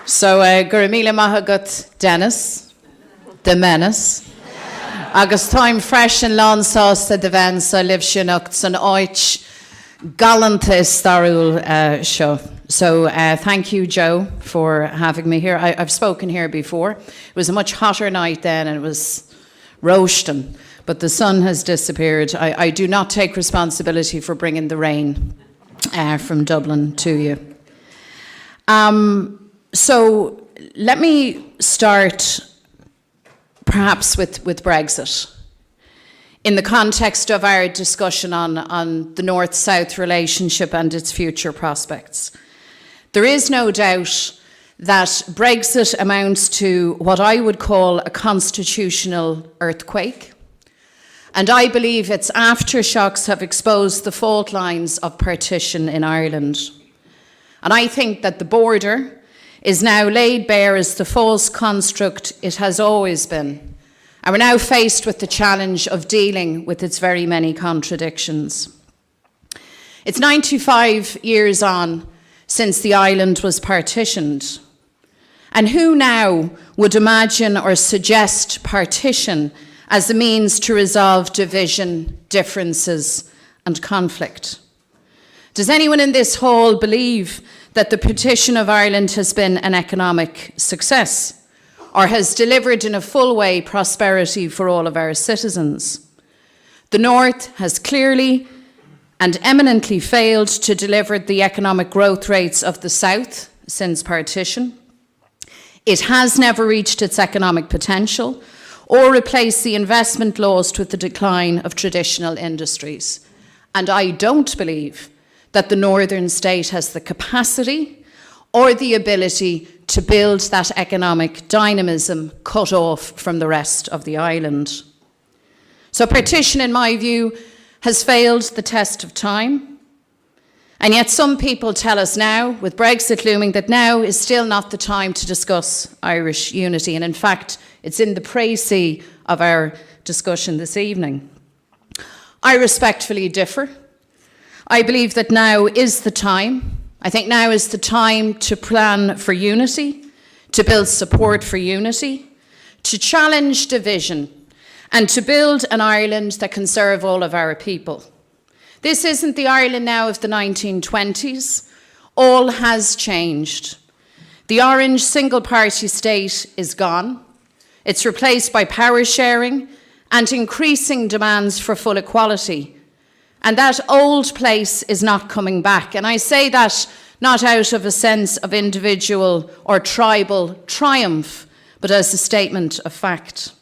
So, Guramila Mahagut Dennis, the menace. Agus time fresh and lawn sauce the van so live Shinukt and oich galante starul show. So thank you, Joe, for having me here. I've spoken here before. It was a much hotter night then and it was roasting, but the sun has disappeared. I do not take responsibility for bringing the rain from Dublin to you. So let me start perhaps with Brexit. In the context of our discussion on the North-South relationship and its future prospects. There is no doubt that Brexit amounts to what I would call a constitutional earthquake. And I believe its aftershocks have exposed the fault lines of partition in Ireland. And I think that the border is now laid bare as the false construct it has always been. And we're now faced with the challenge of dealing with its very many contradictions. It's 95 years on since the island was partitioned. And who now would imagine or suggest partition as a means to resolve division, differences, and conflict? Does anyone in this hall believe that the partition of Ireland has been an economic success or has delivered in a full way prosperity for all of our citizens? The North has clearly and eminently failed to deliver the economic growth rates of the South since partition. It has never reached its economic potential or replaced the investment lost with the decline of traditional industries. And I don't believe that the northern state has the capacity or the ability to build that economic dynamism cut off from the rest of the island. So partition, in my view, has failed the test of time. And yet some people tell us now, with Brexit looming, that now is still not the time to discuss Irish unity. And in fact, it's in the précis of our discussion this evening. I respectfully differ. I believe that now is the time. I think now is the time to plan for unity, to build support for unity, to challenge division, and to build an Ireland that can serve all of our people. This isn't the Ireland now of the 1920s. All has changed. The orange single-party state is gone. It's replaced by power sharing and increasing demands for full equality. And that old place is not coming back. And I say that not out of a sense of individual or tribal triumph, but as a statement of fact.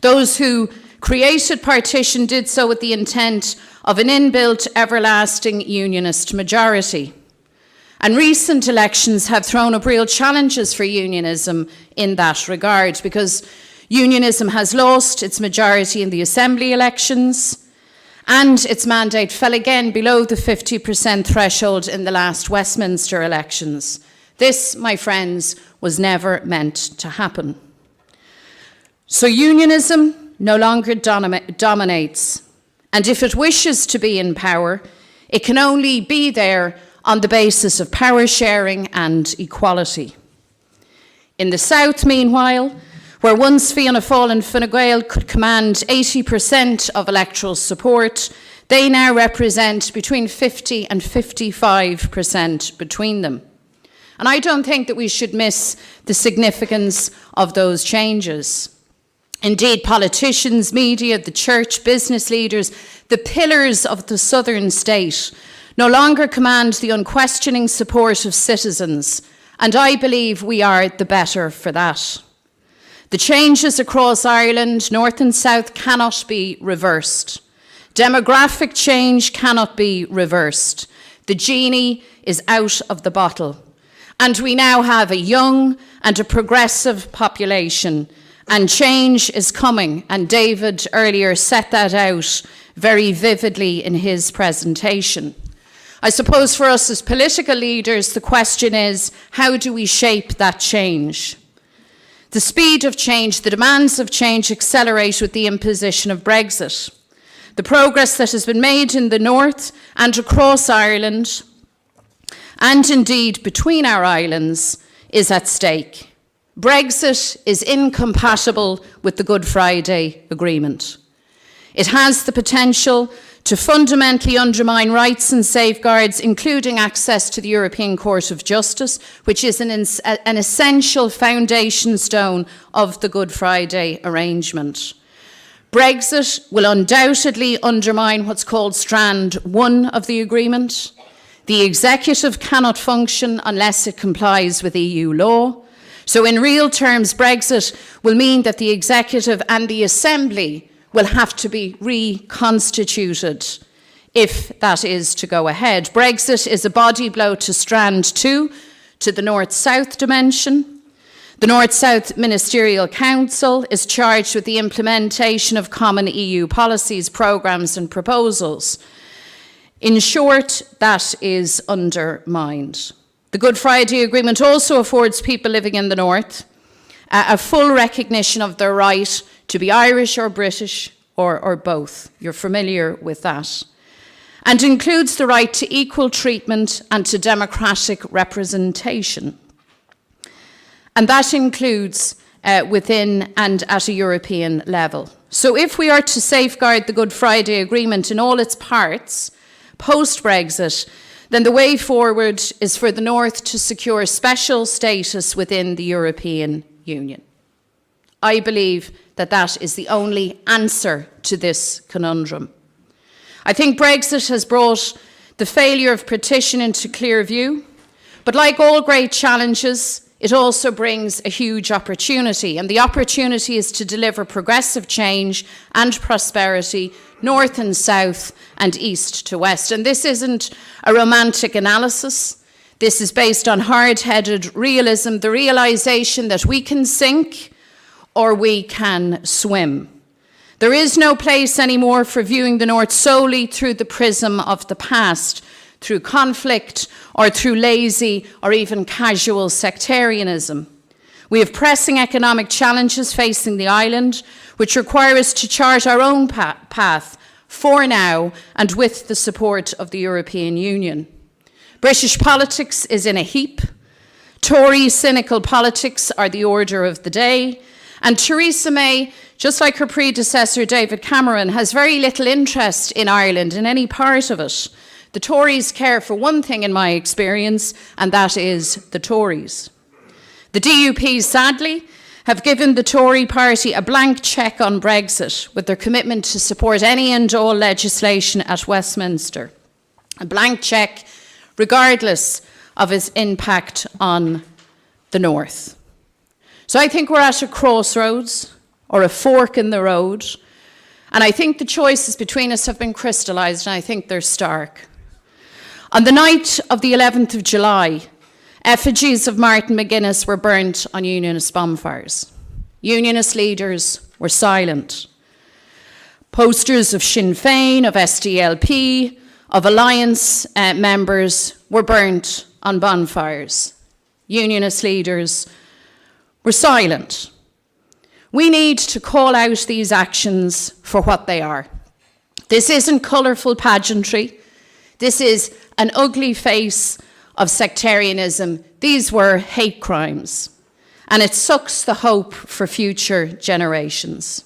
Those who created partition did so with the intent of an inbuilt, everlasting unionist majority. And recent elections have thrown up real challenges for unionism in that regard, because unionism has lost its majority in the Assembly elections, and its mandate fell again below the 50% threshold in the last Westminster elections. This, my friends, was never meant to happen. So unionism no longer dominates, and if it wishes to be in power, it can only be there on the basis of power sharing and equality. In the South, meanwhile, where once Fianna Fáil and Fine Gael could command 80% of electoral support, they now represent between 50 and 55% between them. And I don't think that we should miss the significance of those changes. Indeed, politicians, media, the church, business leaders, the pillars of the southern state no longer command the unquestioning support of citizens, and I believe we are the better for that. The changes across Ireland, north and south, cannot be reversed. Demographic change cannot be reversed. The genie is out of the bottle. And we now have a young and a progressive population, and change is coming. And David earlier set that out very vividly in his presentation. I suppose for us as political leaders, the question is, how do we shape that change? The speed of change, the demands of change accelerate with the imposition of Brexit. The progress that has been made in the north and across Ireland, and indeed between our islands, is at stake. Brexit is incompatible with the Good Friday Agreement. It has the potential to fundamentally undermine rights and safeguards, including access to the European Court of Justice, which is an essential foundation stone of the Good Friday arrangement. Brexit will undoubtedly undermine what's called Strand 1 of the agreement. The executive cannot function unless it complies with EU law. So in real terms, Brexit will mean that the executive and the assembly will have to be reconstituted if that is to go ahead. Brexit is a body blow to Strand 2, to the North-South dimension. The North-South Ministerial Council is charged with the implementation of common EU policies, programmes and proposals. In short, that is undermined. The Good Friday Agreement also affords people living in the North a full recognition of their right to be Irish or British or both. You're familiar with that. And includes the right to equal treatment and to democratic representation. And that includes within and at a European level. So if we are to safeguard the Good Friday Agreement in all its parts, post-Brexit, then the way forward is for the North to secure special status within the European Union. I believe that that is the only answer to this conundrum. I think Brexit has brought the failure of partition into clear view, but like all great challenges, it also brings a huge opportunity, and the opportunity is to deliver progressive change and prosperity, north and south and east to west. And this isn't a romantic analysis. This is based on hard-headed realism, the realization that we can sink or we can swim. There is no place anymore for viewing the North solely through the prism of the past, through conflict or through lazy or even casual sectarianism. We have pressing economic challenges facing the island, which require us to chart our own path for now and with the support of the European Union. British politics is in a heap. Tory cynical politics are the order of the day. And Theresa May, just like her predecessor David Cameron, has very little interest in Ireland, in any part of it. The Tories care for one thing in my experience, and that is the Tories. The DUP, sadly, have given the Tory party a blank cheque on Brexit with their commitment to support any and all legislation at Westminster. A blank cheque regardless of its impact on the North. So I think we're at a crossroads or a fork in the road, and I think the choices between us have been crystallised, and I think they're stark. On the night of the 11th of July, effigies of Martin McGuinness were burnt on Unionist bonfires. Unionist leaders were silent. Posters of Sinn Féin, of SDLP, of Alliance members were burnt on bonfires. Unionist leaders were silent. We need to call out these actions for what they are. This isn't colourful pageantry. This is an ugly face of sectarianism. These were hate crimes, and it sucks the hope for future generations.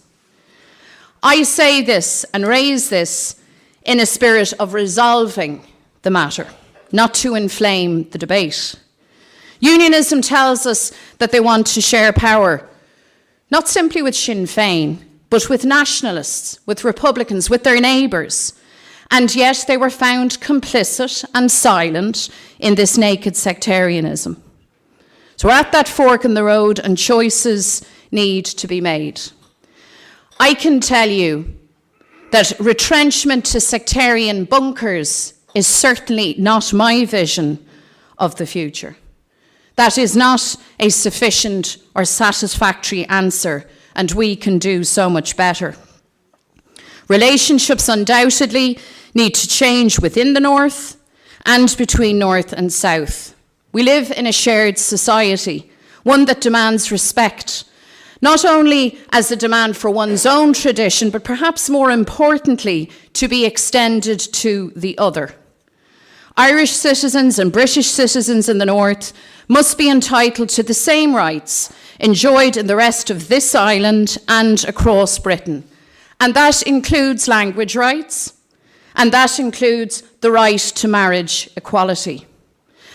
I say this and raise this in a spirit of resolving the matter, not to inflame the debate. Unionism tells us that they want to share power, not simply with Sinn Féin, but with nationalists, with Republicans, with their neighbours. And yet they were found complicit and silent in this naked sectarianism. So we're at that fork in the road, and choices need to be made. I can tell you that retrenchment to sectarian bunkers is certainly not my vision of the future. That is not a sufficient or satisfactory answer, and we can do so much better. Relationships undoubtedly need to change within the North and between North and South. We live in a shared society, one that demands respect, not only as a demand for one's own tradition, but perhaps more importantly, to be extended to the other. Irish citizens and British citizens in the North must be entitled to the same rights enjoyed in the rest of this island and across Britain. And that includes language rights, and that includes the right to marriage equality.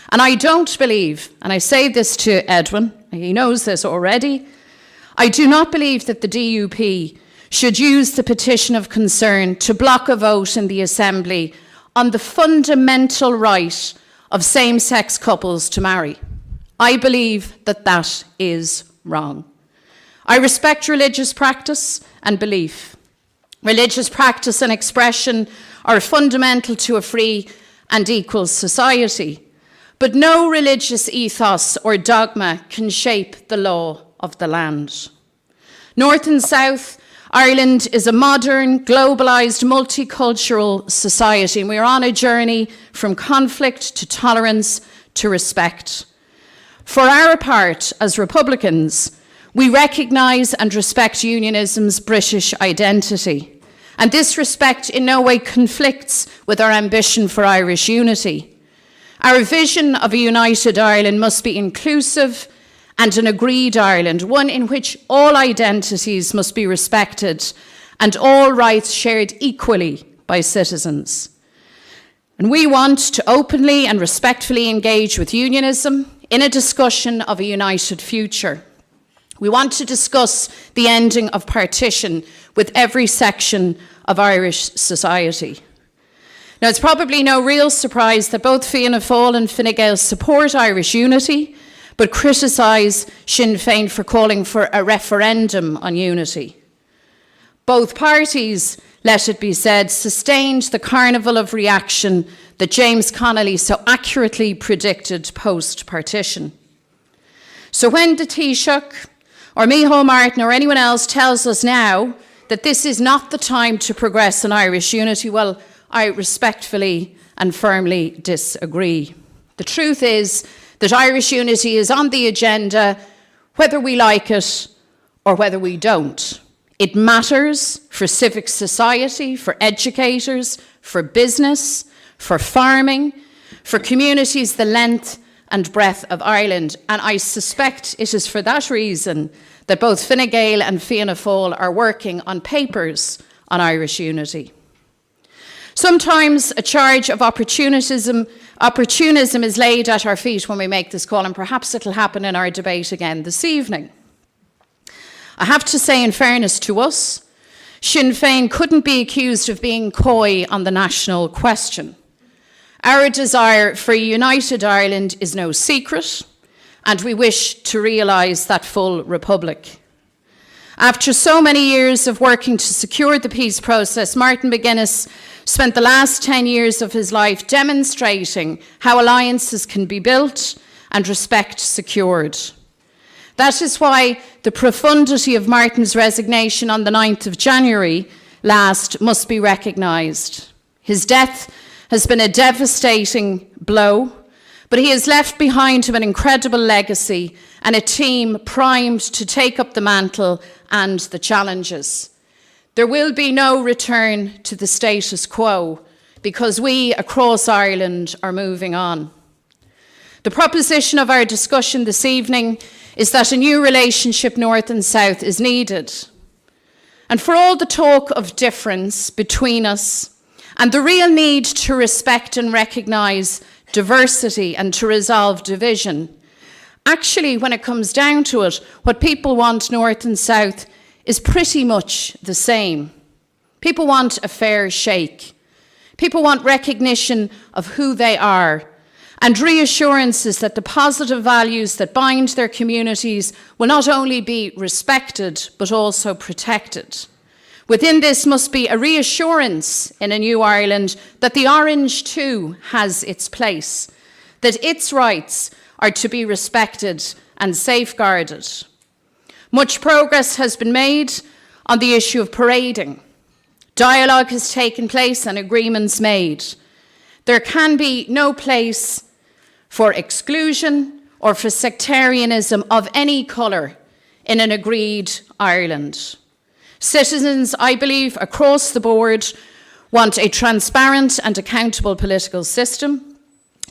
And I don't believe, and I say this to Edwin, he knows this already, I do not believe that the DUP should use the petition of concern to block a vote in the Assembly on the fundamental right of same-sex couples to marry. I believe that that is wrong. I respect religious practice and belief. Religious practice and expression are fundamental to a free and equal society, but no religious ethos or dogma can shape the law of the land. North and South, Ireland is a modern, globalised, multicultural society, and we are on a journey from conflict to tolerance to respect. For our part, as Republicans, we recognise and respect unionism's British identity, and this respect in no way conflicts with our ambition for Irish unity. Our vision of a united Ireland must be inclusive and an agreed Ireland, one in which all identities must be respected and all rights shared equally by citizens. And we want to openly and respectfully engage with unionism in a discussion of a united future. We want to discuss the ending of partition with every section of Irish society. Now, it's probably no real surprise that both Fianna Fáil and Fine Gael support Irish unity, but criticise Sinn Féin for calling for a referendum on unity. Both parties, let it be said, sustained the carnival of reaction that James Connolly so accurately predicted post-partition. So when the Taoiseach or Micheál Martin or anyone else tells us now that this is not the time to progress in Irish unity, well, I respectfully and firmly disagree. The truth is that Irish unity is on the agenda whether we like it or whether we don't. It matters for civic society, for educators, for business, for farming, for communities the length and breadth of Ireland. And I suspect it is for that reason that both Fine Gael and Fianna Fáil are working on papers on Irish unity. Sometimes a charge of opportunism is laid at our feet when we make this call, and perhaps it'll happen in our debate again this evening. I have to say, in fairness to us, Sinn Féin couldn't be accused of being coy on the national question. Our desire for a united Ireland is no secret, and we wish to realise that full republic. After so many years of working to secure the peace process, Martin McGuinness spent the last 10 years of his life demonstrating how alliances can be built and respect secured. That is why the profundity of Martin's resignation on the 9th of January last must be recognised. His death has been a devastating blow, but he has left behind him an incredible legacy and a team primed to take up the mantle and the challenges. There will be no return to the status quo because we across Ireland are moving on. The proposition of our discussion this evening is that a new relationship north and south is needed. And for all the talk of difference between us and the real need to respect and recognise diversity and to resolve division, actually, when it comes down to it, what people want north and south is pretty much the same. People want a fair shake. People want recognition of who they are and reassurances that the positive values that bind their communities will not only be respected but also protected. Within this must be a reassurance in a new Ireland that the orange too has its place, that its rights are to be respected and safeguarded. Much progress has been made on the issue of parading. Dialogue has taken place and agreements made. There can be no place for exclusion or for sectarianism of any colour in an agreed Ireland. Citizens, I believe, across the board want a transparent and accountable political system.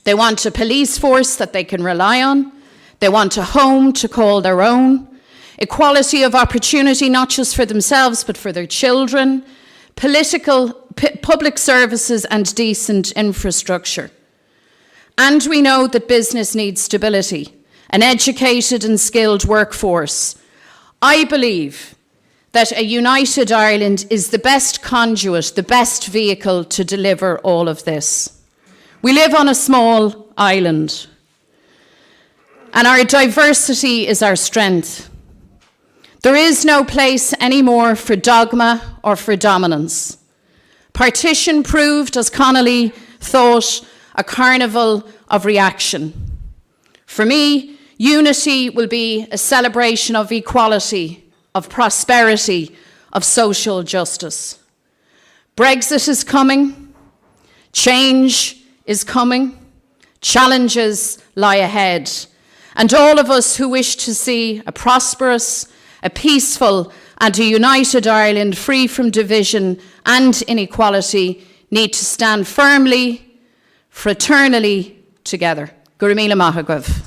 They want a police force that they can rely on. They want a home to call their own. Equality of opportunity, not just for themselves, but for their children. Public services and decent infrastructure. And we know that business needs stability, an educated and skilled workforce. I believe that a united Ireland is the best conduit, the best vehicle to deliver all of this. We live on a small island, and our diversity is our strength. There is no place anymore for dogma or for dominance. Partition proved, as Connolly thought, a carnival of reaction. For me, unity will be a celebration of equality, of prosperity, of social justice. Brexit is coming. Change is coming. Challenges lie ahead. And all of us who wish to see a prosperous, a peaceful and a united Ireland free from division and inequality need to stand firmly, fraternally together. Gurumila Mahagov.